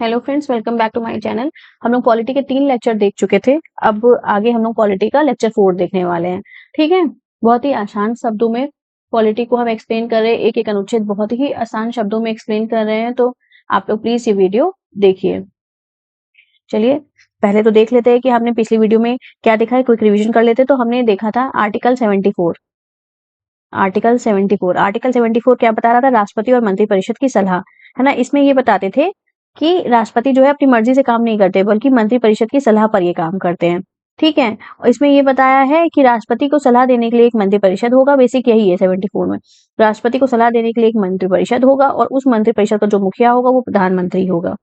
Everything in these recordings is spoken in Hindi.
Hello friends, welcome back to my channel. हम लोग पॉलिटी के 3 लेक्चर देख चुके थे। अब आगे हम लोग पॉलिटी का लेक्चर 4 देखने वाले हैं। ठीक है, बहुत ही आसान शब्दों में पॉलिटी को हम एक्सप्लेन कर रहे हैं। एक एक अनुच्छेद बहुत ही आसान शब्दों में एक्सप्लेन कर रहे हैं, तो आप लोग प्लीज ये वीडियो देखिए। चलिए पहले तो देख लेते हैं कि हमने पिछली वीडियो में क्या देखा है। क्विक रिवीजन कर लेते हैं। तो हमने देखा था आर्टिकल 74। आर्टिकल 74 क्या बता रहा था? राष्ट्रपति और मंत्रिपरिषद की सलाह, है ना। इसमें ये बताते थे कि राष्ट्रपति जो है अपनी मर्जी से काम नहीं करते, बल्कि मंत्रिपरिषद की सलाह पर ये काम करते हैं। ठीक है, और इसमें ये बताया है कि राष्ट्रपति को सलाह देने के लिए एक मंत्रिपरिषद होगा। बेसिक यही है 74 में। राष्ट्रपति को सलाह देने के लिए एक मंत्रिपरिषद होगा और उस मंत्रिपरिषद का जो मुखिया होगा वो प्रधानमंत्री होगा।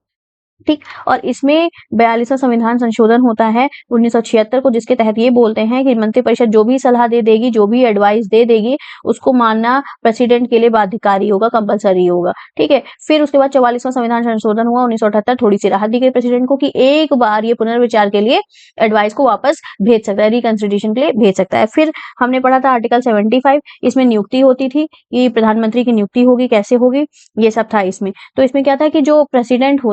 ठीक, और इसमें 42वां संविधान संशोधन होता है 1976 को, जिसके तहत ये बोलते हैं कि मंत्रिपरिषद जो भी सलाह दे देगी, जो भी एडवाइस दे देगी, उसको मानना प्रेसिडेंट के लिए बाध्यकारी होगा, कंपलसरी होगा। ठीक है, फिर उसके बाद 44वां संविधान संशोधन हुआ 1978। थोड़ी सी राहत दी गई प्रेसिडेंट को कि एक बार ये पुनर्विचार के लिए एडवाइस को वापस भेज सकता है, रिकंसिडरेशन के लिए भेज सकता है। फिर हमने पढ़ा था आर्टिकल 75। इसमें नियुक्ति होती थी, ये प्रधानमंत्री की नियुक्ति होगी, कैसे होगी, ये सब था इसमें। तो इसमें क्या था कि जो प्रेसिडेंट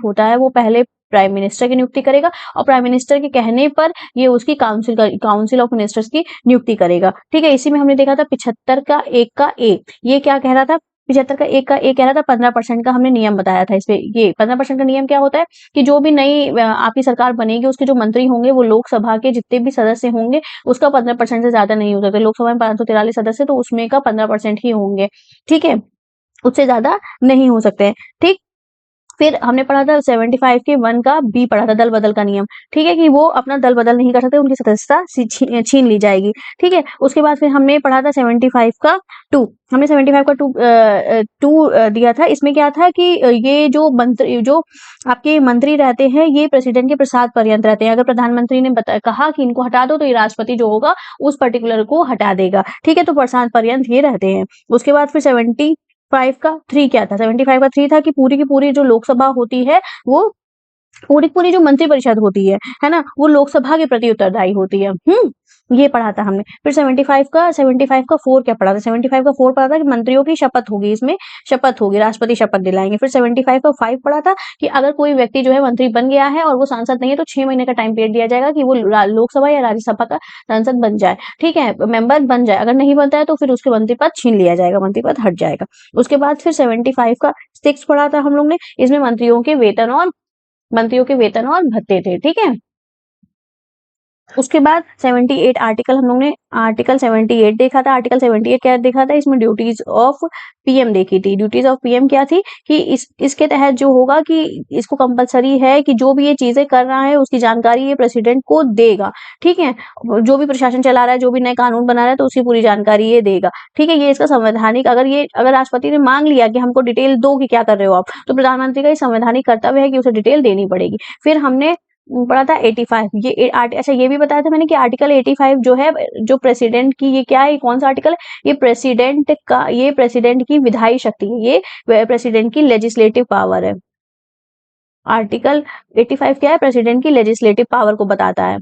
होता है वो पहले प्राइम मिनिस्टर की नियुक्ति करेगा और प्राइम मिनिस्टर के कहने पर ये उसकी काउंसिल ऑफ मिनिस्टर्स की नियुक्ति करेगा। ठीक है, इसी में हमने देखा था 75 का 1 का ए। ये क्या कह रहा था? 75 का 1 का ए कह रहा था 15% का हमने नियम बताया था। इसपे ये 15% का नियम क्या होता है कि जो भी नई आपकी सरकार बनेगी, उसके जो मंत्री होंगे वो लोकसभा के जितने भी सदस्य होंगे उसका 15% से ज्यादा नहीं हो सकता। लोकसभा में 543 सदस्य, तो उसमें का 15% ही होंगे। ठीक है, उससे ज्यादा नहीं हो सकते हैं। ठीक, फिर हमने पढ़ा था 75 के 1 का बी पढ़ा था, दल बदल का नियम। ठीक है, कि वो अपना दल बदल नहीं कर सकते, उनकी सदस्यता छीन ली जाएगी। ठीक है, उसके बाद फिर हमने पढ़ा था 75 का 2। हमने 75 का 2 दिया था। इसमें क्या था कि ये जो आपके मंत्री रहते हैं, ये प्रेसिडेंट के प्रसाद पर्यंत रहते हैं। अगर प्रधानमंत्री ने कहा कि इनको हटा दो, तो ये राष्ट्रपति जो होगा उस पर्टिकुलर को हटा देगा। ठीक है, तो प्रसाद पर्यंत ये रहते हैं। उसके बाद फिर 75 का 3 क्या था? 75 का 3 था कि पूरी की पूरी जो लोकसभा होती है, वो पूरी की पूरी जो मंत्रिपरिषद होती है ना, वो लोकसभा के प्रति उत्तरदायी होती है। ये पढ़ा था हमने। फिर 75 का 4 क्या पढ़ा था? 75 का 4 पढ़ा था कि मंत्रियों की शपथ होगी, इसमें शपथ होगी, राष्ट्रपति शपथ दिलाएंगे। फिर 75 का 5 पढ़ा था कि अगर कोई व्यक्ति जो है मंत्री बन गया है और वो सांसद नहीं है, तो 6 महीने का टाइम पीरियड दिया जाएगा कि वो लोकसभा या राज्यसभा का सांसद बन जाए। ठीक है, मेंबर बन जाए। अगर नहीं बनता है तो फिर उसके मंत्री पद छीन लिया जाएगा, मंत्री पद हट जाएगा। उसके बाद फिर 75 का 6 पढ़ा था हम लोग ने। इसमें मंत्रियों के वेतन और भत्ते थे। ठीक है, उसके बाद 78 आर्टिकल हम लोग ने आर्टिकल 78 देखा था। आर्टिकल 78 क्या देखा था? इसमें ड्यूटीज ऑफ पीएम देखी थी। ड्यूटीज ऑफ पीएम क्या थी कि इसके तहत जो होगा कि इसको कंपलसरी है कि जो भी ये चीजें कर रहा है उसकी जानकारी ये प्रेसिडेंट को देगा। ठीक है, जो भी प्रशासन चला रहा है, जो भी नए कानून बना रहा है, तो उसकी पूरी जानकारी ये देगा। ठीक है, ये इसका संवैधानिक, अगर राष्ट्रपति ने मांग लिया कि हमको डिटेल दो कि क्या कर रहे हो आप, तो प्रधानमंत्री का ये संवैधानिक कर्तव्य है कि उसे डिटेल देनी पड़ेगी। फिर हमने पढ़ा था 85। अच्छा, ये भी बताया था मैंने कि आर्टिकल 85 जो है, जो प्रेसिडेंट की, ये क्या है, कौन सा आर्टिकल है? ये प्रेसिडेंट की विधायी शक्ति है, ये प्रेसिडेंट की लेजिस्लेटिव पावर है। आर्टिकल 85 क्या है? प्रेसिडेंट की लेजिस्लेटिव पावर को बताता है।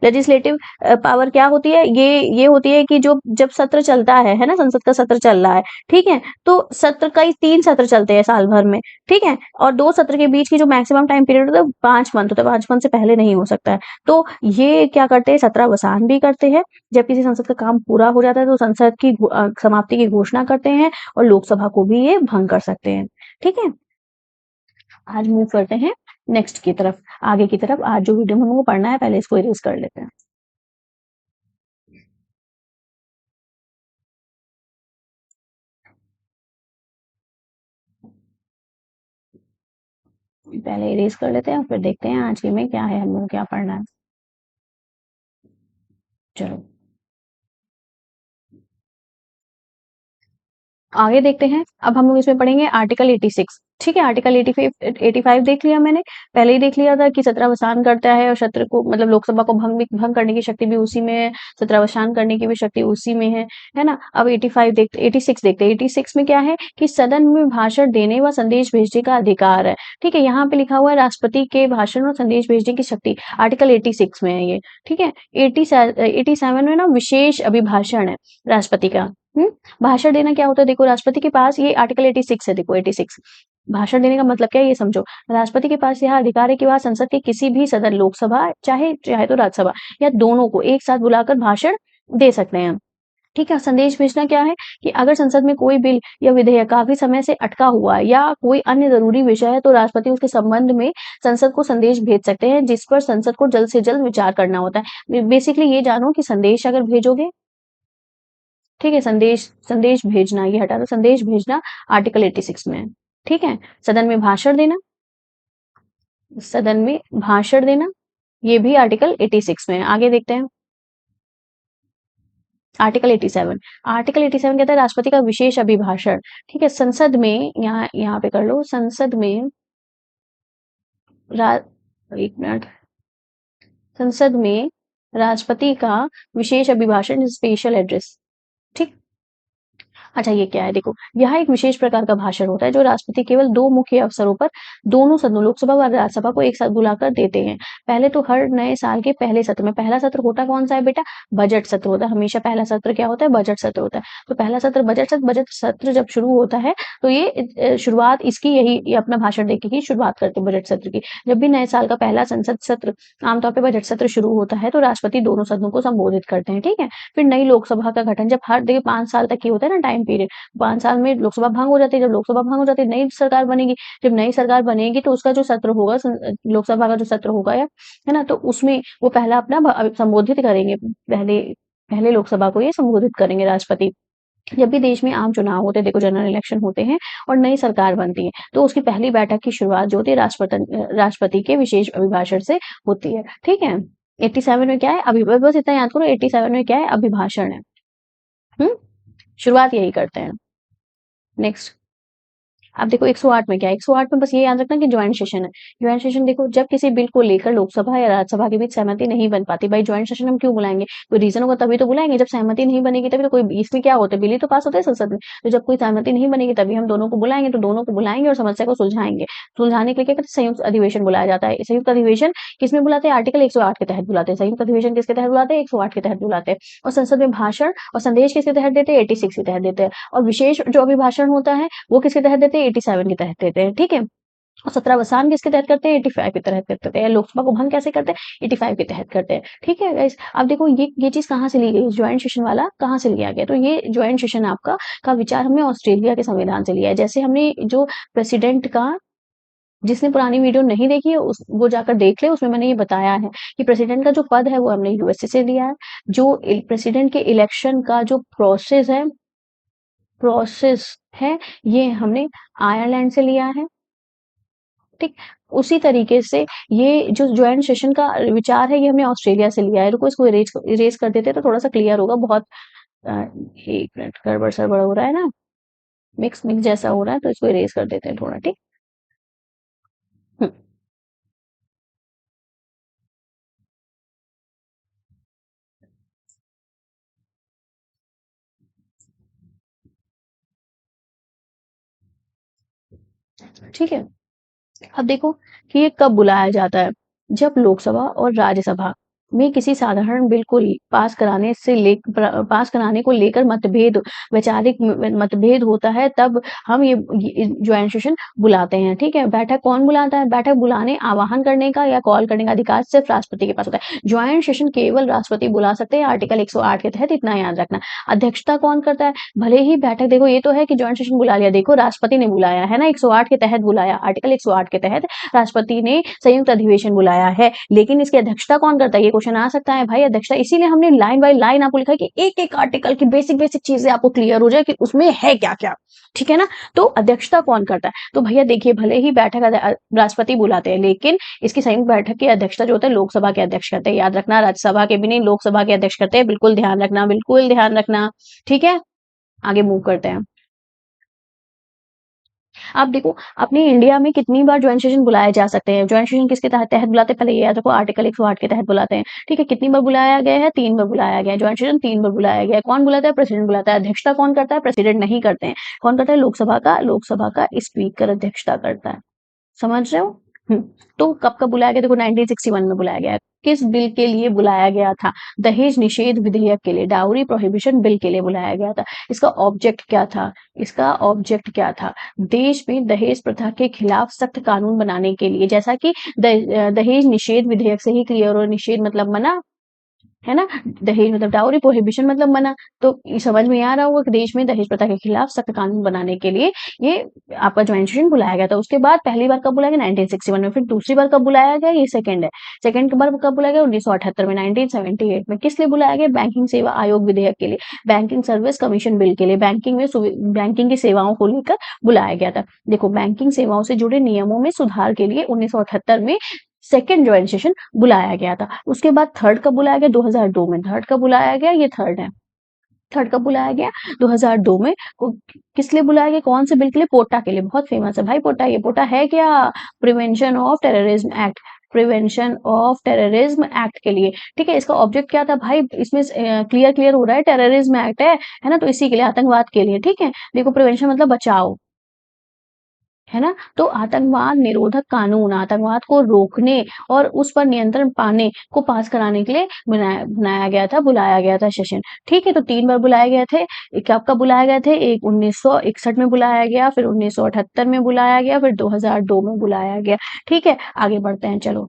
लेजिस्लेटिव पावर क्या होती है? ये होती है कि जो जब सत्र चलता है ना, संसद का सत्र चल रहा है, ठीक है, तो सत्र कई 3 सत्र चलते हैं साल भर में। ठीक है, और 2 सत्र के बीच की जो मैक्सिमम टाइम पीरियड होता है 5 मंथ होता है। 5 मंथ से पहले नहीं हो सकता है। तो ये क्या करते हैं? सत्रावसान भी करते हैं। जब किसी संसद का काम पूरा हो जाता है तो संसद की समाप्ति की घोषणा करते हैं और लोकसभा को भी ये भंग कर सकते हैं। ठीक है, आज मूव करते हैं नेक्स्ट की तरफ, आगे की तरफ। आज जो वीडियो में हमको पढ़ना है, पहले इसको इरेज कर लेते हैं। पहले इरेज कर लेते हैं और फिर देखते हैं आज के में क्या है, हम लोग क्या पढ़ना है। चलो आगे देखते हैं। अब हम लोग इसमें पढ़ेंगे आर्टिकल 86। ठीक है, आर्टिकल 85 देख लिया मैंने, पहले ही देख लिया था कि सत्रावसान करता है और सत्र को, मतलब लोकसभा को भंग करने की शक्ति भी उसी में है, सत्रावसान करने की भी शक्ति उसी में है ना। अब 86 देखते हैं। 86 में क्या है कि सदन में भाषण देने व संदेश भेजने का अधिकार है। ठीक है, यहाँ पे लिखा हुआ है राष्ट्रपति के भाषण और संदेश भेजने की शक्ति, आर्टिकल 86 में है ये। ठीक है, 87 में ना विशेष अभिभाषण है राष्ट्रपति का। भाषण देना क्या होता है? देखो, राष्ट्रपति के पास, ये आर्टिकल 86 है, देखो 86, भाषण देने का मतलब क्या है ये समझो। राष्ट्रपति के पास यह अधिकार है कि वह संसद के किसी भी सदन, लोकसभा चाहे चाहे तो राज्यसभा या दोनों को एक साथ बुलाकर भाषण दे सकते हैं। ठीक है। संदेश भेजना क्या है कि अगर संसद में कोई बिल या विधेयक काफी समय से अटका हुआ है या कोई अन्य जरूरी विषय है तो राष्ट्रपति उसके संबंध में संसद को संदेश भेज सकते हैं, जिस पर संसद को जल्द से जल्द विचार करना होता है। बेसिकली ये जानो कि संदेश अगर भेजोगे, ठीक है, संदेश संदेश भेजना, ये हटा दो, संदेश भेजना आर्टिकल 86 में है। ठीक है। सदन में भाषण देना, सदन में भाषण देना, ये भी आर्टिकल 86 में है। आगे देखते हैं आर्टिकल 87। आर्टिकल 87 कहता है राष्ट्रपति का विशेष अभिभाषण। ठीक है। संसद में यहाँ पे कर लो, संसद में एक मिनट, संसद में राष्ट्रपति का विशेष अभिभाषण, स्पेशल एड्रेस। ठीक। अच्छा ये क्या है देखो, यह एक विशेष प्रकार का भाषण होता है जो राष्ट्रपति केवल दो मुख्य अवसरों पर दोनों सदनों, लोकसभा और राज्यसभा को एक साथ बुलाकर देते हैं। पहले तो हर नए साल के पहले सत्र में। पहला सत्र होता कौन सा है बेटा? बजट सत्र होता है। हमेशा पहला सत्र क्या होता है? बजट सत्र होता है। तो पहला सत्र बजट सत्र, बजट सत्र जब शुरू होता है तो ये शुरुआत इसकी ये अपना भाषण देके की शुरुआत करते हैं बजट सत्र की। जब भी नए साल का पहला संसद सत्र, आमतौर पर बजट सत्र शुरू होता है तो राष्ट्रपति दोनों सदनों को संबोधित करते हैं। ठीक है। फिर नई लोकसभा का गठन, जब हर देखिए 5 साल तक की होता है ना टाइम पीरियड, 5 साल में लोकसभा भंग हो जाती है। जब लोकसभा भंग हो जाती है, नई सरकार बनेगी। जब नई सरकार बनेगी तो उसका जो सत्र होगा, लोकसभा का जो सत्र होगा या है ना, तो उसमें वो पहला अपना संबोधित करेंगे, पहले पहले लोकसभा को ये संबोधित करेंगे राष्ट्रपति। जब भी देश में आम चुनाव होते हैं, देखो जनरल इलेक्शन होते हैं और नई सरकार बनती है, तो उसकी पहली बैठक की शुरुआत जो होती है राष्ट्रपति के विशेष अभिभाषण से होती है। ठीक है। 87 में क्या है? बस इतना याद करो, 87 में क्या है? अभिभाषण है। शुरुआत यही करते हैं। नेक्स्ट, अब देखो 108 में क्या है? 108 में बस ये याद रखना कि ज्वाइंट सेशन है। ज्वाइंट सेशन देखो, जब किसी बिल को लेकर लोकसभा या राज्यसभा के बीच सहमति नहीं बन पाती। भाई ज्वाइंट सेशन हम क्यों बुलाएंगे? कोई रीजन होगा तभी तो बुलाएंगे। जब सहमति नहीं बनेगी तभी तो कोई, इसमें क्या होता है, बिल ही तो पास होता है संसद में। तो जब कोई सहमति नहीं बनेगी तभी हम दोनों को बुलाएंगे, तो दोनों को बुलाएंगे और समस्या को सुलझाएंगे। सुलझाने के लिए क्या करते हैं? संयुक्त अधिवेशन बुलाया जाता है। संयुक्त अधिवेशन किसमें बुलाते हैं? आर्टिकल 108 के तहत बुलाते हैं। संयुक्त अधिवेशन किसके तहत बुलाते हैं? 108 के तहत बुलाते हैं। और संसद में भाषण और संदेश किसके तहत देते हैं? 86 के तहत देते हैं। और विशेष जो अभिभाषण होता है वो किसके तहत देते हैं? 87 के तहत देते हैं। ठीक है। और सत्रावसान किसके तहत करते हैं? 85 के तहत करते हैं। लोकसभा को भंग कैसे करते हैं? 85 के तहत करते हैं। ठीक है गाइस। अब देखो ये चीज कहाँ से ली गई? ज्वाइंट सेशन वाला कहाँ से लिया गया? तो ये ज्वाइंट सेशन आपका का विचार हमने ऑस्ट्रेलिया के संविधान से लिया है। जैसे हमने जो प्रेसिडेंट का, जिसने पुरानी वीडियो नहीं देखी है वो जाकर देख ले, उसमें मैंने ये बताया है कि प्रेसिडेंट का जो पद है वो हमने यूएसए से लिया है। जो प्रेसिडेंट के इलेक्शन का जो प्रोसेस है ये हमने आयरलैंड से लिया है। ठीक। उसी तरीके से ये जो ज्वाइंट सेशन का विचार है ये हमने ऑस्ट्रेलिया से लिया है। रुको इसको इरेज कर देते हैं तो थोड़ा सा क्लियर होगा। बहुत एक मिनट, गड़बड़ सड़बड़ हो रहा है ना, मिक्स मिक्स जैसा हो रहा है, तो इसको इरेज कर देते हैं थोड़ा। ठीक। हम्म, ठीक है। अब देखो कि ये कब बुलाया जाता है? जब लोकसभा और राज्यसभा में किसी साधारण बिल को पास कराने को लेकर वैचारिक मतभेद होता है, तब हम ये ज्वाइंट सेशन बुलाते हैं। ठीक है। बैठक कौन बुलाता है? बैठक बुलाने, आह्वान करने का या कॉल करने का अधिकार सिर्फ राष्ट्रपति के पास होता है। ज्वाइंट सेशन केवल राष्ट्रपति बुला सकते हैं, आर्टिकल 108 के तहत, इतना याद रखना। अध्यक्षता कौन करता है? भले ही बैठक, देखो ये तो है कि ज्वाइंट सेशन बुला लिया, देखो राष्ट्रपति ने बुलाया है ना, 108 के तहत बुलाया, आर्टिकल 108 के तहत राष्ट्रपति ने संयुक्त अधिवेशन बुलाया है, लेकिन इसकी अध्यक्षता कौन करता है? ये क्वेश्चन आ सकता है भाई। अध्यक्षता, इसीलिए हमने लाइन बाय लाइन आपको लिखा है कि एक एक आर्टिकल की बेसिक बेसिक चीजें आपको क्लियर हो जाए कि उसमें है क्या क्या। ठीक है ना। तो अध्यक्षता कौन करता है? तो भैया देखिए, भले ही बैठक राष्ट्रपति बुलाते हैं, लेकिन इसकी संयुक्त बैठक की अध्यक्षता जो होता है लोकसभा के अध्यक्ष करते हैं। याद रखना, राज्यसभा के भी नहीं, लोकसभा के अध्यक्ष करते हैं। बिल्कुल ध्यान रखना, बिल्कुल ध्यान रखना। ठीक है। आगे मूव करते हैं। आप देखो अपने इंडिया में कितनी बार ज्वाइंट सेशन बुलाए जा सकते हैं। ज्वाइंट सेशन किसके तहत बुलाते हैं? पहले ये याद रखो, आर्टिकल 108 के तहत बुलाते हैं। ठीक है। कितनी बार बुलाया गया है? 3 बार बुलाया गया है। ज्वाइंट सेशन 3 बार बुलाया गया है। कौन बुलाता है? प्रेसिडेंट बुलाता है। अध्यक्षता कौन करता है? प्रेसिडेंट नहीं करते हैं। कौन करता है? लोकसभा का स्पीकर अध्यक्षता करता है। समझ रहे हो? तो कब बुलाया गया? देखो 1961 में बुलाया गया। किस बिल के लिए बुलाया गया था? दहेज निषेध विधेयक के लिए, डाउरी प्रोहिबिशन बिल के लिए बुलाया गया था। इसका ऑब्जेक्ट क्या था? इसका ऑब्जेक्ट क्या था? देश में दहेज प्रथा के खिलाफ सख्त कानून बनाने के लिए, जैसा कि दहेज निषेध विधेयक से ही क्लियर हो, निषेध मतलब मना, है ना? दहेज मतलब डाउरी, प्रोहिबिशन मतलब मना। तो ये समझ में आ रहा होगा कि देश में दहेज प्रथा के खिलाफ सख्त कानून बनाने के लिए ये आपका ज्वाइंट सेशन बुलाया गया था। उसके बाद पहली बार कब बुलाया गया? 1961 में। फिर दूसरी बार कब बुलाया गया? ये सेकंड है। सेकंड बार कब बुलाया गया? 1978 में, 1978 में। किस लिए बुलाया गया? बैंकिंग सेवा आयोग विधेयक के लिए, बैंकिंग सर्विस कमीशन बिल के लिए, बैंकिंग की सेवाओं को लेकर बुलाया गया था। देखो, बैंकिंग सेवाओं से जुड़े नियमों में सुधार के लिए 1978 में सेकेंड ज्वाइंट सेशन बुलाया गया था। उसके बाद थर्ड कब बुलाया गया? 2002 में। थर्ड कब बुलाया गया? ये थर्ड है। थर्ड कब बुलाया गया? 2002 में। किस लिए बुलाया गया? कौन से बिल के लिए? पोटा के लिए। बहुत फेमस है भाई पोटा। ये पोटा है क्या? Prevention of terrorism act, prevention of terrorism act के लिए। ठीक है, इसका ऑब्जेक्ट क्या था भाई? इसमें क्लियर हो रहा है टेररिज्म एक्ट है ना? तो इसी के लिए, आतंकवाद के लिए। ठीक है, देखो प्रिवेंशन मतलब बचाओ, है ना? तो आतंकवाद निरोधक कानून, आतंकवाद को रोकने और उस पर नियंत्रण पाने को पास कराने के लिए बनाया गया था, बुलाया गया था सेशन। ठीक है, तो 3 बार बुलाए गए थे। कब बुलाए गए थे? एक 1961 में बुलाया गया, फिर 1978 में बुलाया गया, फिर 2002 में बुलाया गया। ठीक है, आगे बढ़ते हैं, चलो।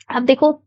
अब देखो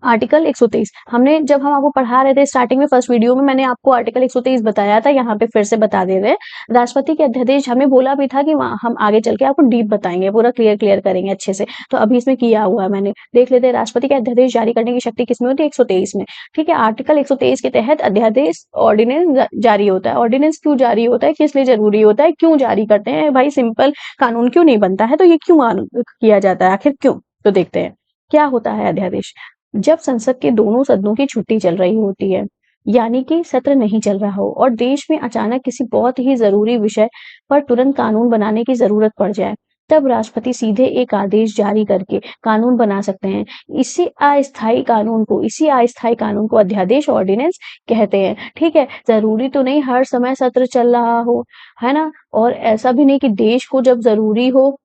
आर्टिकल 123, हमने जब हम आपको पढ़ा रहे थे स्टार्टिंग में, फर्स्ट वीडियो में मैंने आपको आर्टिकल 123 बताया था, यहाँ पे फिर से बता दे रहे हैं। राष्ट्रपति के अध्यादेश, हमें बोला भी था कि हम आगे चल के आपको डीप बताएंगे, पूरा क्लियर करेंगे अच्छे से। तो अभी इसमें किया हुआ है मैंने, देख लेते हैं। राष्ट्रपति के अध्यादेश जारी करने की शक्ति किसमें होती है? 123 में। ठीक है, आर्टिकल 123 के तहत अध्यादेश ऑर्डिनेंस जारी होता है। ऑर्डिनेंस क्यों जारी होता है? किस लिए जरूरी होता है? क्यों जारी करते हैं भाई? सिंपल कानून क्यों नहीं बनता है? तो ये क्यों किया जाता है, आखिर क्यों? तो देखते हैं क्या होता है अध्यादेश। जब संसद के दोनों सदनों की छुट्टी चल रही होती है, यानी कि सत्र नहीं चल रहा हो और देश में अचानक किसी बहुत ही जरूरी विषय पर तुरंत कानून बनाने की जरूरत पड़ जाए, तब राष्ट्रपति सीधे एक आदेश जारी करके कानून बना सकते हैं। इसी अस्थायी कानून को अध्यादेश, ऑर्डिनेंस कहते हैं। ठीक है, जरूरी तो नहीं हर समय सत्र चल रहा हो, है ना? और ऐसा भी नहीं कि देश को जब जरूरी हो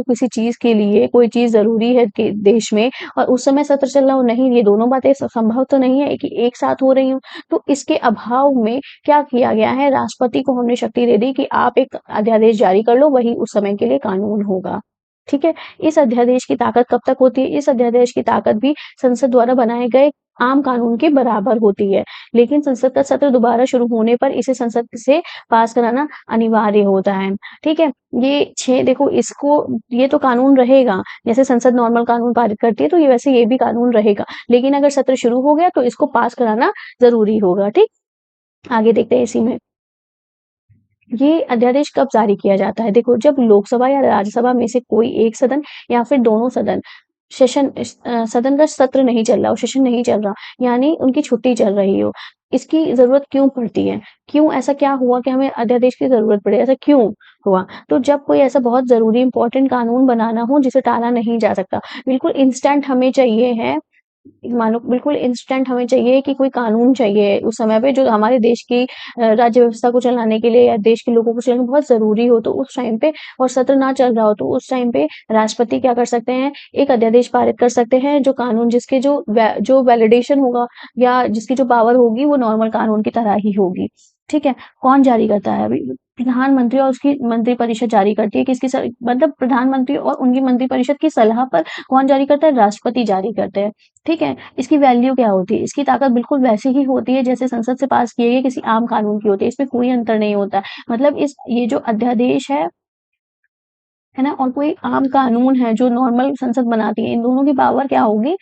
किसी चीज के लिए, कोई चीज जरूरी है कि देश में, और उस समय सत्र चल रहा हो, नहीं, ये दोनों बातें संभव तो नहीं है कि एक साथ हो रही हो। तो इसके अभाव में क्या किया गया है? राष्ट्रपति को हमने शक्ति दे दी कि आप एक अध्यादेश जारी कर लो, वही उस समय के लिए कानून होगा। ठीक है, इस अध्यादेश की ताकत कब तक होती है? इस अध्यादेश की ताकत भी संसद द्वारा बनाए गए आम कानून के बराबर होती है, लेकिन संसद का सत्र दोबारा शुरू होने पर इसे संसद से पास कराना अनिवार्य होता है। ठीक है, देखो, ये तो कानून रहेगा, जैसे संसद नॉर्मल कानून पारित करती है, तो वैसे ये भी कानून रहेगा, लेकिन अगर सत्र शुरू हो गया तो इसको पास कराना जरूरी होगा। ठीक, आगे देखते हैं इसी में। ये अध्यादेश कब जारी किया जाता है? देखो, जब लोकसभा या राज्यसभा में से कोई एक सदन या फिर दोनों सदन का सत्र नहीं चल रहा हो, सेशन नहीं चल रहा, यानी उनकी छुट्टी चल रही हो। इसकी जरूरत क्यों पड़ती है? क्यों ऐसा क्या हुआ कि हमें अध्यादेश की जरूरत पड़े? ऐसा क्यों हुआ? तो जब कोई ऐसा बहुत जरूरी इंपॉर्टेंट कानून बनाना हो जिसे टाला नहीं जा सकता, बिल्कुल इंस्टेंट हमें चाहिए है, मानो बिल्कुल इंस्टेंट हमें चाहिए कि कोई कानून चाहिए उस समय पे जो हमारे देश की राज्य व्यवस्था को चलाने के लिए या देश के लोगों को चलाने बहुत जरूरी हो, तो उस टाइम पे, और सत्र ना चल रहा हो, तो उस टाइम पे राष्ट्रपति क्या कर सकते हैं? एक अध्यादेश पारित कर सकते हैं, जो कानून जिसके जो वैलिडेशन होगा या जिसकी जो पावर होगी वो नॉर्मल कानून की तरह ही होगी। ठीक है, कौन जारी करता है? अभी प्रधानमंत्री और उसकी मंत्रिपरिषद जारी करती है। मतलब प्रधानमंत्री और उनकी मंत्रिपरिषद की सलाह पर कौन जारी करता है? राष्ट्रपति जारी करते हैं। ठीक है, इसकी वैल्यू क्या होती है? इसकी ताकत बिल्कुल वैसी ही होती है जैसे संसद से पास किए गए किसी आम कानून की होती है, इसमें कोई अंतर नहीं होता। मतलब ये जो अध्यादेश है ना, और कोई आम कानून है जो नॉर्मल संसद बनाती है, इन दोनों की पावर क्या होगी?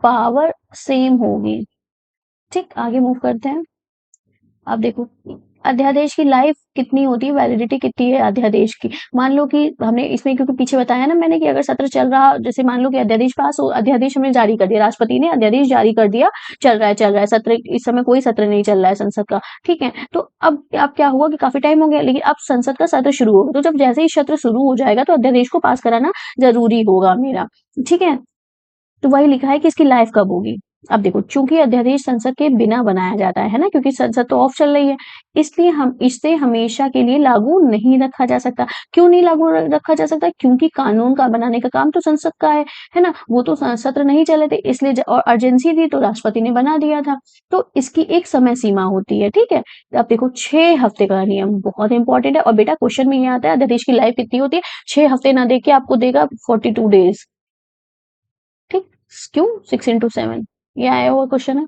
पावर सेम होगी। ठीक, आगे मूव करते हैं। अब देखो, अध्यादेश की लाइफ कितनी होती है, वैलिडिटी कितनी है अध्यादेश की? मान लो कि हमने इसमें, क्योंकि पीछे बताया ना मैंने कि अगर सत्र चल रहा, जैसे मान लो कि अध्यादेश हमने जारी कर दिया, राष्ट्रपति ने अध्यादेश जारी कर दिया, चल रहा है सत्र, इस समय कोई सत्र नहीं चल रहा है संसद का। ठीक है, तो अब क्या हुआ कि काफी टाइम हो गया, लेकिन अब संसद का सत्र शुरू होगा, तो जब जैसे ही सत्र शुरू हो जाएगा तो अध्यादेश को पास कराना जरूरी होगा मेरा। ठीक है, तो वही लिखा है कि इसकी लाइफ कब होगी। अब देखो, चूंकि अध्यादेश संसद के बिना बनाया जाता है ना, क्योंकि संसद तो ऑफ चल रही है, इसलिए हम इसे हमेशा के लिए लागू नहीं रखा जा सकता। क्यों नहीं लागू रखा जा सकता? क्योंकि कानून का बनाने का काम तो संसद का है ना, वो तो सत्र नहीं चले थे, इसलिए और अर्जेंसी थी तो राष्ट्रपति ने बना दिया था। तो इसकी एक समय सीमा होती है, ठीक है। अब देखो 6 हफ्ते का नियम बहुत इंपॉर्टेंट है, और बेटा क्वेश्चन में ये आता है अध्यादेश की लाइफ कितनी होती है, 6 हफ्ते ना देके आपको देगा 42 डेज, ठीक। क्यों? 6 into 7, ये आया हुआ क्वेश्चन है।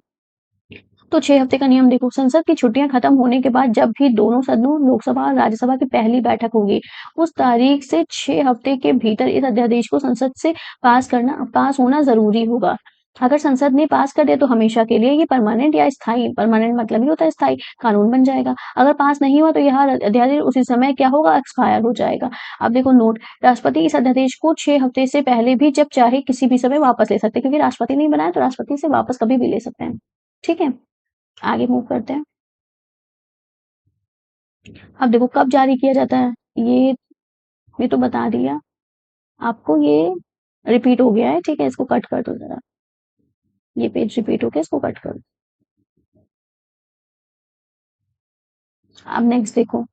तो 6 हफ्ते का नियम देखो, संसद की छुट्टियां खत्म होने के बाद जब भी दोनों सदनों लोकसभा और राज्यसभा की पहली बैठक होगी, उस तारीख से 6 हफ्ते के भीतर इस अध्यादेश को संसद से पास होना जरूरी होगा। अगर संसद ने पास कर दिया तो हमेशा के लिए ये परमानेंट या स्थायी, परमानेंट मतलब ही होता है स्थायी, कानून बन जाएगा। अगर पास नहीं हुआ तो यह अध्यादेश उसी समय क्या होगा, एक्सपायर हो जाएगा। अब देखो नोट, राष्ट्रपति इस अध्यादेश को 6 हफ्ते से पहले भी जब चाहे किसी भी समय वापस ले सकते हैं, क्योंकि राष्ट्रपति नहीं बनाया तो राष्ट्रपति से वापस कभी भी ले सकते हैं, ठीक है। आगे मूव करते हैं। अब देखो कब जारी किया जाता है, ये तो बता दिया आपको, ये रिपीट हो गया है, ठीक है। इसको कट कर दो जरा, ये पेज रिपीट हो गया, इसको कट कर दो। अब नेक्स्ट देखो,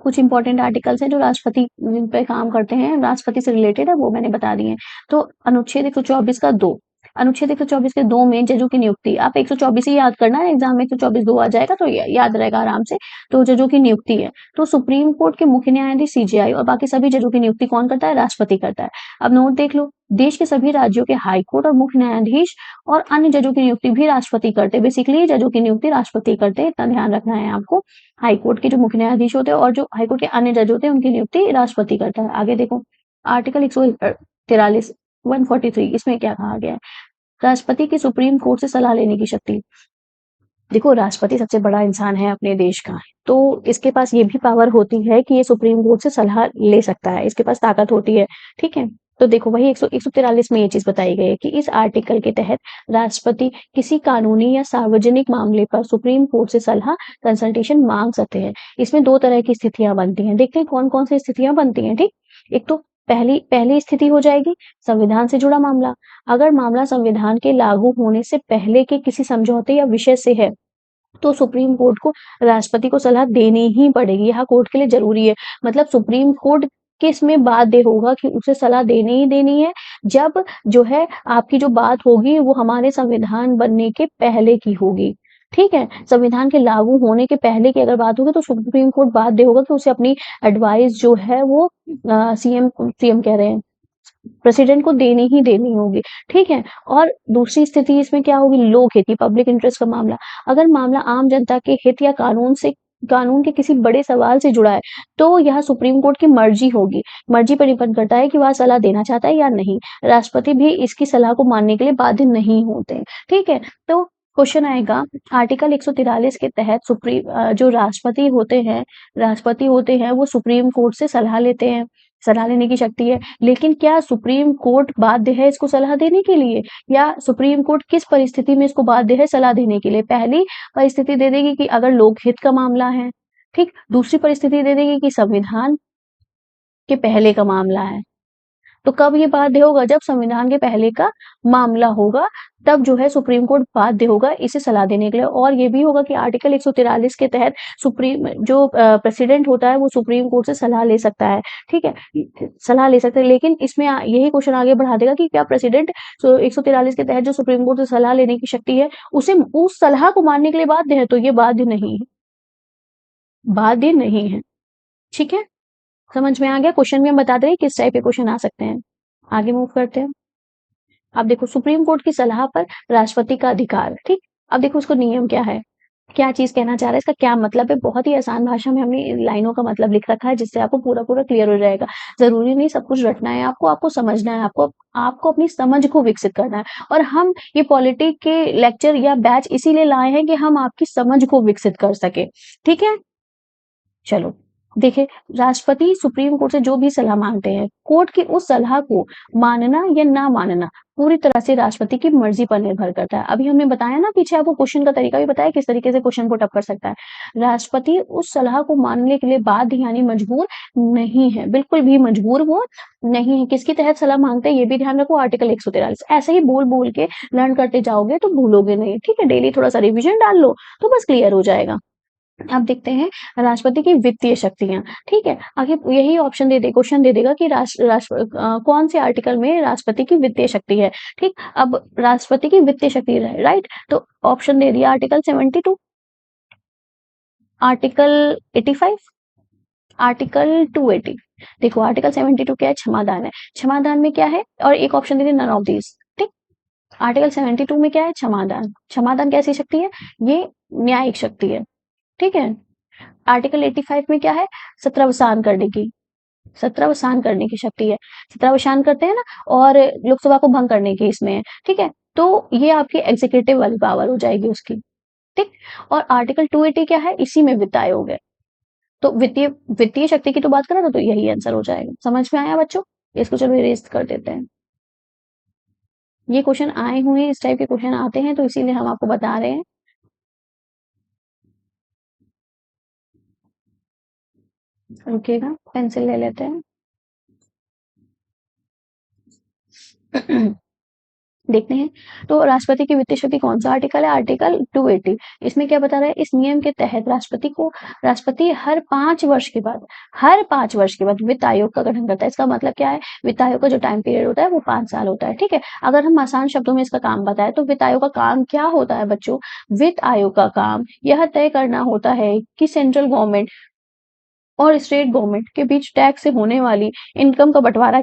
कुछ इंपॉर्टेंट आर्टिकल्स हैं जो राष्ट्रपति पे काम करते हैं, राष्ट्रपति से रिलेटेड है, वो मैंने बता दिए। तो अनुच्छेद 124 का 2, अनुच्छेद 124 के 2 में जजों की नियुक्ति, आप 124 ही याद करना है, एग्जाम में 124 2 आ जाएगा तो याद रहेगा आराम से। तो जजों की नियुक्ति है, तो सुप्रीम कोर्ट के मुख्य न्यायाधीश सीजेआई और बाकी सभी जजों की नियुक्ति कौन करता है, राष्ट्रपति करता है। अब नोट देख लो, देश के सभी राज्यों के हाईकोर्ट और मुख्य न्यायाधीश और अन्य जजों की नियुक्ति भी राष्ट्रपति करते हैं। बेसिकली जजों की नियुक्ति राष्ट्रपति करते हैं, इतना ध्यान रखना है आपको। हाईकोर्ट के जो मुख्य न्यायाधीश होते हैं और जो हाईकोर्ट के अन्य जज होते हैं उनकी नियुक्ति राष्ट्रपति करता है। आगे देखो, आर्टिकल 143 143, इसमें क्या कहा गया है, राष्ट्रपति की सुप्रीम कोर्ट से सलाह लेने की शक्ति। देखो राष्ट्रपति सबसे बड़ा इंसान है अपने देश का, तो इसके पास ये भी पावर होती है कि ये सुप्रीम कोर्ट से सलाह ले सकता है, इसके पास ताकत होती है, ठीक है। तो देखो वही 143 में ये चीज बताई गई है कि इस आर्टिकल के तहत राष्ट्रपति किसी कानूनी या सार्वजनिक मामले पर सुप्रीम कोर्ट से सलाह, कंसल्टेशन मांग सकते हैं। इसमें 2 तरह की स्थितियां बनती हैं, देखते हैं कौन कौन सी स्थितियां बनती हैं, ठीक। एक तो पहली स्थिति हो जाएगी संविधान से जुड़ा मामला। अगर मामला संविधान के लागू होने से पहले के किसी समझौते या विषय से है, तो सुप्रीम कोर्ट को राष्ट्रपति को सलाह देनी ही पड़ेगी, यह कोर्ट के लिए जरूरी है। मतलब सुप्रीम कोर्ट किस में बाध्य होगा कि उसे सलाह देनी ही देनी है, जब जो है आपकी जो बात होगी वो हमारे संविधान बनने के पहले की होगी, ठीक है। संविधान के लागू होने के पहले की अगर बात होगी तो सुप्रीम कोर्ट बाध्य होगा कि उसे अपनी एडवाइस जो है वो सीएम कह रहे हैं, प्रेसिडेंट को देनी ही देनी होगी, ठीक है। और दूसरी स्थिति इसमें क्या होगी, लोकहित, पब्लिक इंटरेस्ट का मामला। अगर मामला आम जनता के हित या कानून के किसी बड़े सवाल से जुड़ा है, तो यह सुप्रीम कोर्ट की मर्जी होगी, मर्जी पर डिपेंड करता है कि वह सलाह देना चाहता है या नहीं। राष्ट्रपति भी इसकी सलाह को मानने के लिए बाध्य नहीं होते, ठीक है। तो क्वेश्चन आएगा, आर्टिकल 143 के तहत जो राष्ट्रपति होते हैं वो सुप्रीम कोर्ट से सलाह लेते हैं, सलाह लेने की शक्ति है, लेकिन क्या सुप्रीम कोर्ट बाध्य है इसको सलाह देने के लिए, या सुप्रीम कोर्ट किस परिस्थिति में इसको बाध्य है सलाह देने के लिए? पहली परिस्थिति दे देगी कि अगर लोकहित का मामला है, ठीक। दूसरी परिस्थिति दे देगी कि संविधान के पहले का मामला है। तो कब ये बाध्य होगा, जब संविधान के पहले का मामला होगा, तब जो है सुप्रीम कोर्ट बाध्य होगा इसे सलाह देने के लिए। और ये भी होगा कि आर्टिकल 143 के तहत प्रेसिडेंट होता है वो सुप्रीम कोर्ट से सलाह ले सकता है, ठीक है, सलाह ले सकता है। लेकिन इसमें यही क्वेश्चन आगे बढ़ा देगा कि क्या प्रेसिडेंट 143 के तहत जो सुप्रीम कोर्ट से सलाह लेने की शक्ति है उसे उस सलाह को मानने के लिए बाध्य है? तो ये बाध्य नहीं है, बाध्य नहीं है, ठीक है। समझ में आ गया? क्वेश्चन में हम बता दे रहे हैं किस टाइप के क्वेश्चन आ सकते हैं। आगे मूव करते हैं। अब देखो सुप्रीम कोर्ट की सलाह पर राष्ट्रपति का अधिकार, ठीक। अब देखो उसको नियम क्या है, क्या चीज कहना चाह रहा है, इसका क्या मतलब है। बहुत ही आसान भाषा में हमने लाइनों का मतलब लिख रखा है जिससे आपको पूरा पूरा क्लियर हो जाएगा। जरूरी नहीं सब कुछ रटना है, आपको समझना है, आपको अपनी समझ को विकसित करना है। और हम ये पॉलिटिक के लेक्चर या बैच इसीलिए लाए हैं कि हम आपकी समझ को विकसित कर सके, ठीक है। चलो देखिए, राष्ट्रपति सुप्रीम कोर्ट से जो भी सलाह मांगते हैं, कोर्ट की उस सलाह को मानना या ना मानना पूरी तरह से राष्ट्रपति की मर्जी पर निर्भर करता है। अभी हमने बताया ना, पीछे आपको क्वेश्चन का तरीका भी बताया किस तरीके से क्वेश्चन पुट अप कर सकता है। राष्ट्रपति उस सलाह को मानने के लिए बाध्य यानी मजबूर नहीं है, बिल्कुल भी मजबूर वो नहीं है। किसके तहत सलाह मांगते हैं ये भी ध्यान रखो, आर्टिकल 143। ऐसे ही बोल के लर्न करते जाओगे तो भूलोगे नहीं, ठीक है। डेली थोड़ा सा रिविजन डाल लो तो बस क्लियर हो जाएगा। अब देखते हैं राष्ट्रपति की वित्तीय शक्तियां, ठीक है। आगे यही ऑप्शन दे दे, क्वेश्चन दे देगा कि कौन से आर्टिकल में राष्ट्रपति की वित्तीय शक्ति है, ठीक। अब राष्ट्रपति की वित्तीय शक्ति है, राइट, तो ऑप्शन दे दिया आर्टिकल 72, आर्टिकल 85, आर्टिकल 280। देखो आर्टिकल 72 क्या है, क्षमादान है। क्षमादान में क्या है, और एक ऑप्शन दे दिया नन ऑफ दीज, ठीक। आर्टिकल 72 में क्या है, क्षमादान। क्षमादान कैसी शक्ति है, ये न्यायिक शक्ति है, ठीक है। आर्टिकल 85 में क्या है, सत्रावसान करने की, सत्रावसान करने की शक्ति है। सत्रावसान करते हैं ना, और लोकसभा को भंग करने की इसमें है, ठीक है। तो ये आपकी एग्जीक्यूटिव वाली पावर हो जाएगी उसकी, ठीक। और आर्टिकल 280 क्या है, इसी में वित्त आयोग है। तो वित्तीय वित्तीय शक्ति की तो बात करें तो यही आंसर हो जाएगा। समझ में आया बच्चों? इसको चलो इरेज कर देते हैं। ये क्वेश्चन आए हुए हैं, इस टाइप के क्वेश्चन आते हैं तो इसीलिए हम आपको बता रहे हैं। रुकिएगा, पेंसिल ले लेते हैं। देखते हैं तो राष्ट्रपति की वित्तीय शक्ति कौन सा आर्टिकल है, आर्टिकल 280। इसमें क्या बता रहा है, इस नियम के तहत राष्ट्रपति हर 5 वर्ष के बाद वित्त आयोग का गठन करता है। इसका मतलब क्या है, वित्त आयोग का जो टाइम पीरियड होता है वो 5 साल होता है, ठीक है। अगर हम आसान शब्दों में इसका काम बताएं तो वित्त आयोग का काम क्या होता है बच्चों, वित्त आयोग का काम यह तय करना होता है कि सेंट्रल गवर्नमेंट और स्टेट गवर्नमेंट के बीच टैक्स से होने वाली इनकम का बंटवारा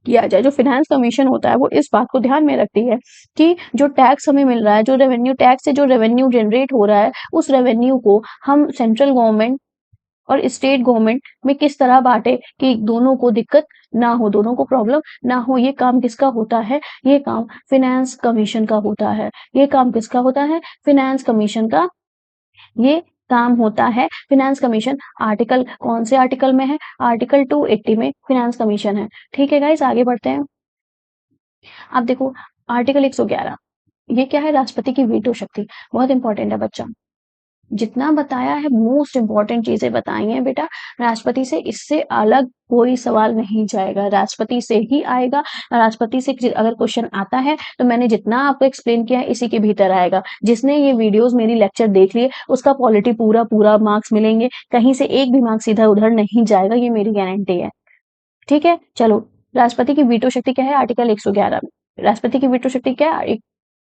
किया जाए। जो फाइनेंस कमीशन होता है वो इस बात को ध्यान में रखती है कि जो टैक्स हमें मिल रहा है, जो रेवेन्यू टैक्स से जो रेवेन्यू जनरेट हो रहा है, उस रेवेन्यू को हम सेंट्रल गवर्नमेंट और स्टेट गवर्नमेंट में किस तरह बांटे कि दोनों को दिक्कत ना हो, दोनों को प्रॉब्लम ना हो। ये काम किसका होता है, ये काम फाइनेंस कमीशन का होता है। ये काम किसका होता है, फाइनेंस कमीशन का ये काम होता है। फाइनेंस कमीशन आर्टिकल कौन से आर्टिकल में है, आर्टिकल 280 में फाइनेंस कमीशन है, ठीक है गाइस। आगे बढ़ते हैं। अब देखो आर्टिकल 111, ये क्या है, राष्ट्रपति की वीटो शक्ति। बहुत इंपॉर्टेंट है बच्चा, जितना बताया है मोस्ट इंपॉर्टेंट चीजें बताई हैं बेटा। राष्ट्रपति से इससे अलग कोई सवाल नहीं जाएगा, राष्ट्रपति से ही आएगा। राष्ट्रपति से अगर क्वेश्चन आता है तो मैंने जितना आपको एक्सप्लेन किया है इसी के भीतर आएगा। जिसने ये वीडियोस मेरी लेक्चर देख लिए उसका पॉलिटी पूरा मार्क्स मिलेंगे, कहीं से एक भी मार्क्स इधर उधर नहीं जाएगा, ये मेरी गारंटी है, ठीक है। चलो राष्ट्रपति की वीटो शक्ति क्या है, आर्टिकल 111 में। राष्ट्रपति की वीटो शक्ति क्या है,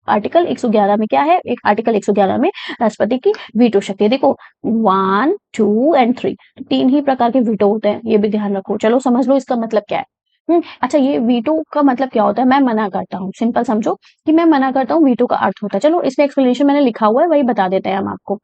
आर्टिकल 111 में क्या है, एक आर्टिकल 111 में राष्ट्रपति की वीटो शक्ति है। देखो 1, 2 एंड 3, 3 ही प्रकार के वीटो होते हैं, ये भी ध्यान रखो। चलो समझ लो इसका मतलब क्या है। अच्छा, ये वीटो का मतलब क्या होता है, मैं मना करता हूँ। सिंपल समझो कि मैं मना करता हूँ, वीटो का अर्थ होता है। चलो इसमें एक्सप्लेनेशन मैंने लिखा हुआ है, वही बता देते हैं हम आपको।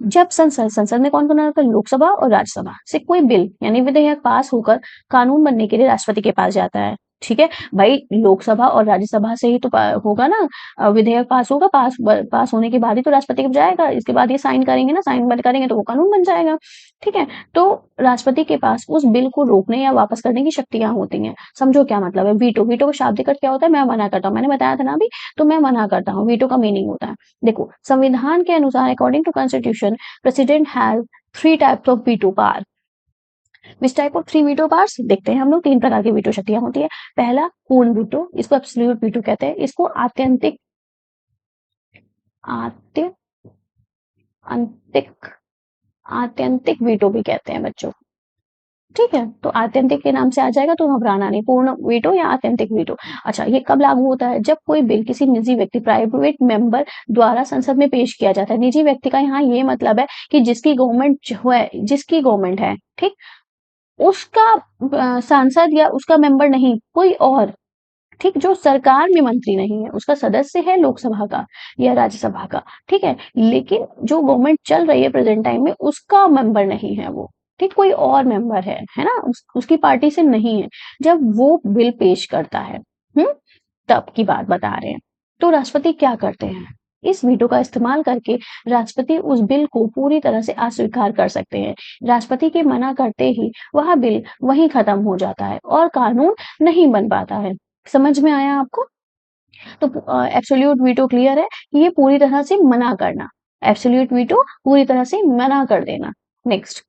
जब संसद में कौन आता है, लोकसभा और राज्यसभा से कोई बिल यानी विधेयक पास होकर कानून बनने के लिए राष्ट्रपति के पास जाता है, ठीक है भाई। लोकसभा और राज्यसभा से ही तो होगा ना, विधेयक पास होगा, पास होने के बाद ही तो राष्ट्रपति को जाएगा। इसके बाद ये साइन करेंगे ना, साइन बंद करेंगे तो वो कानून बन जाएगा, ठीक है। तो राष्ट्रपति के पास उस बिल को रोकने या वापस करने की शक्तियां होती हैं। समझो क्या मतलब है वीटो। वीटो का शाब्दिक अर्थ क्या होता है, मैं मना करता हूँ, मैंने बताया था ना अभी, तो मैं मना करता हूँ, वीटो का मीनिंग होता है। देखो संविधान के अनुसार according to constitution president has 3 types of veto power. Which type of 3 veto powers देखते हैं हम लोग। 3 प्रकार की वीटो शक्तियां होती है। पहला पूर्ण वीटो, इसको एब्सोल्यूट वीटो कहते हैं। इसको आत्यंतिक आत्यंतिक वीटो भी कहते हैं बच्चों, ठीक है। तो आत्यंतिक के नाम से आ जाएगा तो घबराना नहीं, पूर्ण वीटो या आत्यंतिक वीटो। अच्छा, ये कब लागू होता है, जब कोई बिल किसी निजी व्यक्ति प्राइवेट मेंबर द्वारा संसद में पेश किया जाता है। निजी व्यक्ति का यहाँ ये मतलब है कि जिसकी गवर्नमेंट है, ठीक, उसका सांसद या उसका मेंबर नहीं, कोई और, ठीक, जो सरकार में मंत्री नहीं है, उसका सदस्य है लोकसभा का या राज्यसभा का, ठीक है, लेकिन जो गवर्नमेंट चल रही है प्रेजेंट टाइम में उसका मेंबर नहीं है वो, ठीक, कोई और मेंबर है ना, उसकी पार्टी से नहीं है। जब वो बिल पेश करता है, तब की बात बता रहे हैं। तो राष्ट्रपति क्या करते हैं, इस वीटो का इस्तेमाल करके राष्ट्रपति उस बिल को पूरी तरह से अस्वीकार कर सकते हैं। राष्ट्रपति के मना करते ही वह बिल वहीं खत्म हो जाता है और कानून नहीं बन पाता है। समझ में आया आपको? तो एब्सोल्यूट वीटो क्लियर है कि ये पूरी तरह से मना करना, एब्सोल्यूट वीटो पूरी तरह से मना कर देना। नेक्स्ट,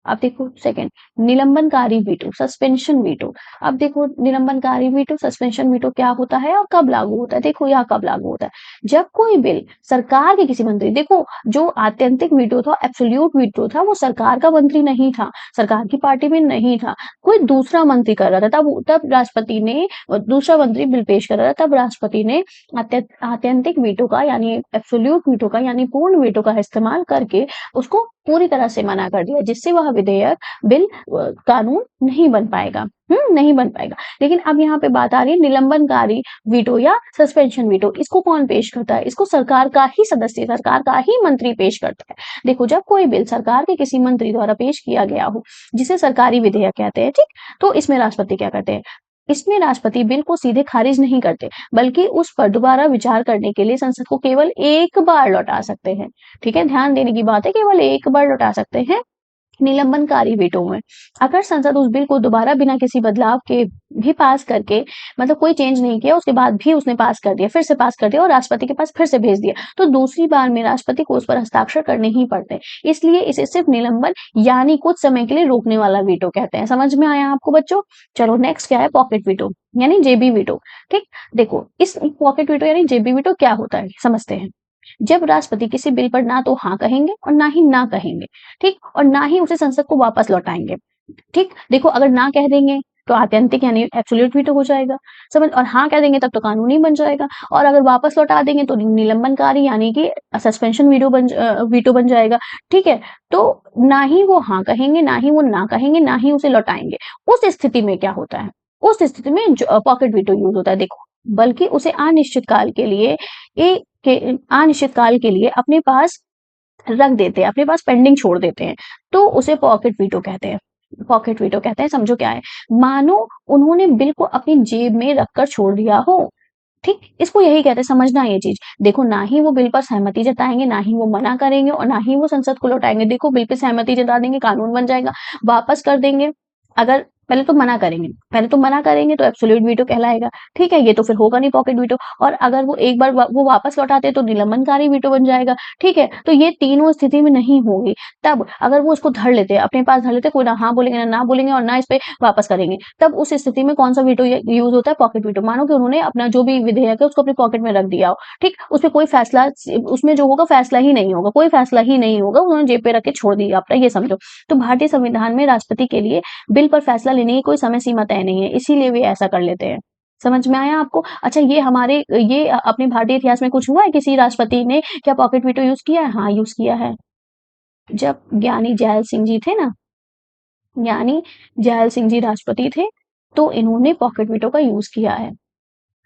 अब देखो सेकंड, निलंबनकारी वीटो, सस्पेंशन वीटो। अब देखो निलंबनकारी वीटो, सस्पेंशन वीटो क्या होता है और कब लागू होता है। देखो यह कब लागू होता है, जब कोई बिल सरकार के किसी मंत्री, देखो जो आत्यंतिक वीटो था, एब्सोल्यूट वीटो था, वो सरकार का मंत्री नहीं था, सरकार की पार्टी में नहीं था, कोई दूसरा मंत्री कर रहा था, तब राष्ट्रपति ने, दूसरा मंत्री बिल पेश कर रहा था, तब राष्ट्रपति ने आत्यंतिक वीटो का यानी एब्सोल्यूट वीटो का यानी पूर्ण वीटो का इस्तेमाल करके उसको पूरी तरह से मना कर दिया, जिससे वह विधेयक बिल कानून नहीं बन पाएगा, नहीं बन पाएगा। लेकिन अब यहाँ पे बात आ रही है निलंबनकारी वीटो या सस्पेंशन वीटो। इसको कौन पेश करता है? इसको सरकार का ही सदस्य, सरकार का ही मंत्री पेश करता है। देखो जब कोई बिल सरकार के किसी मंत्री द्वारा पेश किया गया हो, जिसे सरकारी विधेयक कहते हैं, ठीक, तो इसमें राष्ट्रपति क्या करते हैं? इसमें राष्ट्रपति बिल को सीधे खारिज नहीं करते, बल्कि उस पर दोबारा विचार करने के लिए संसद को केवल एक बार लौटा सकते हैं। ठीक है, ध्यान देने की बात है, केवल एक बार लौटा सकते हैं निलंबनकारी वीटो में। अगर संसद उस बिल को दोबारा बिना किसी बदलाव के भी पास करके, मतलब कोई चेंज नहीं किया, उसके बाद भी उसने पास कर दिया, फिर से पास कर दिया और राष्ट्रपति के पास फिर से भेज दिया, तो दूसरी बार में राष्ट्रपति को उस पर हस्ताक्षर करने ही पड़ते हैं। इसलिए इसे सिर्फ निलंबन यानी कुछ समय के लिए रोकने वाला वीटो कहते हैं। समझ में आया आपको बच्चों? चलो नेक्स्ट क्या है, पॉकेट वीटो यानी जेबी वीटो। ठीक, देखो इस पॉकेट वीटो यानी जेबी वीटो क्या होता है समझते हैं। जब राष्ट्रपति किसी बिल पर ना तो हाँ कहेंगे और ना ही ना कहेंगे, ठीक, और ना ही उसे संसद को वापस लौटाएंगे। ठीक, देखो अगर ना कह देंगे तो आत्यंतिक यानी एब्सोल्यूट वीटो हो जाएगा, समझ, और हाँ कह देंगे तब तो कानूनी बन जाएगा, और अगर वापस लौटा देंगे तो निलंबनकारी यानी कि सस्पेंशन वीटो बन जाएगा। ठीक है, तो ना ही वो हाँ कहेंगे, ना ही वो ना कहेंगे, ना ही उसे लौटाएंगे। उस स्थिति में क्या होता है? उस स्थिति में पॉकेट वीटो यूज होता है। देखो, बल्कि उसे अनिश्चित काल के लिए अनिश्चित काल के लिए अपने पास रख देते हैं, अपने पास पेंडिंग छोड़ देते हैं, तो उसे पॉकेट वीटो कहते हैं। पॉकेट वीटो कहते हैं, समझो क्या है, मानो उन्होंने बिल को अपनी जेब में रखकर छोड़ दिया हो। ठीक, इसको यही कहते हैं, समझना ये चीज। देखो ना ही वो बिल पर सहमति जताएंगे, ना ही वो मना करेंगे, और ना ही वो संसद को लौटाएंगे। देखो बिल पे सहमति जता देंगे, कानून बन जाएगा, वापस कर देंगे। अगर पहले तो मना करेंगे, पहले तो मना करेंगे तो एब्सोल्यूट वीटो कहलाएगा। ठीक है, ये तो फिर होगा नहीं पॉकेट वीटो। और अगर वो एक बार वो वापस लौटाते तो निलंबनकारी वीटो बन जाएगा। ठीक है, तो ये तीनों स्थिति में नहीं होगी। तब अगर वो उसको धर लेते, अपने पास धर लेते, कोई ना हाँ बोलेंगे, ना बोलेंगे, और ना इस पे वापस करेंगे, तब उस स्थिति में कौन सा वीटो यूज होता है? Pocket veto. मानो कि उन्होंने अपना जो भी विधेयक है उसको अपने पॉकेट में रख दिया हो, ठीक, उसमें कोई फैसला, उसमें जो होगा फैसला ही नहीं होगा, कोई फैसला ही नहीं होगा, उन्होंने जेब पे रख के छोड़ दिया अपना, ये समझो। तो भारतीय संविधान में राष्ट्रपति के लिए बिल पर फैसला लेने की कोई समय सीमा तय नहीं है, इसीलिए वे ऐसा कर लेते हैं। समझ में आया आपको? अच्छा, ये अपने भारतीय इतिहास में कुछ हुआ है, किसी राष्ट्रपति ने क्या पॉकेट वीटो यूज किया है? हाँ, यूज किया है। जब ज्ञानी जैल सिंह जी थे ना, ज्ञानी जैल सिंह जी राष्ट्रपति थे, तो इन्होंने पॉकेट वीटो का यूज किया है।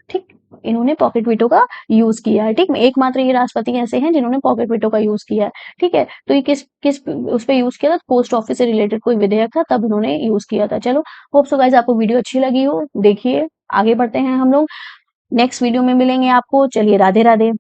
ठीक, इन्होंने पॉकेट वीटो का यूज किया है। ठीक, एकमात्र ये राष्ट्रपति ऐसे हैं जिन्होंने पॉकेट वीटो का यूज किया है। ठीक है, तो ये किस किस उस पे यूज किया था? पोस्ट ऑफिस से रिलेटेड कोई विधेयक था, तब इन्होंने यूज किया था। चलो, होप सो गाइस आपको वीडियो अच्छी लगी हो। देखिए, आगे बढ़ते हैं हम लोग, नेक्स्ट वीडियो में मिलेंगे आपको। चलिए, राधे राधे।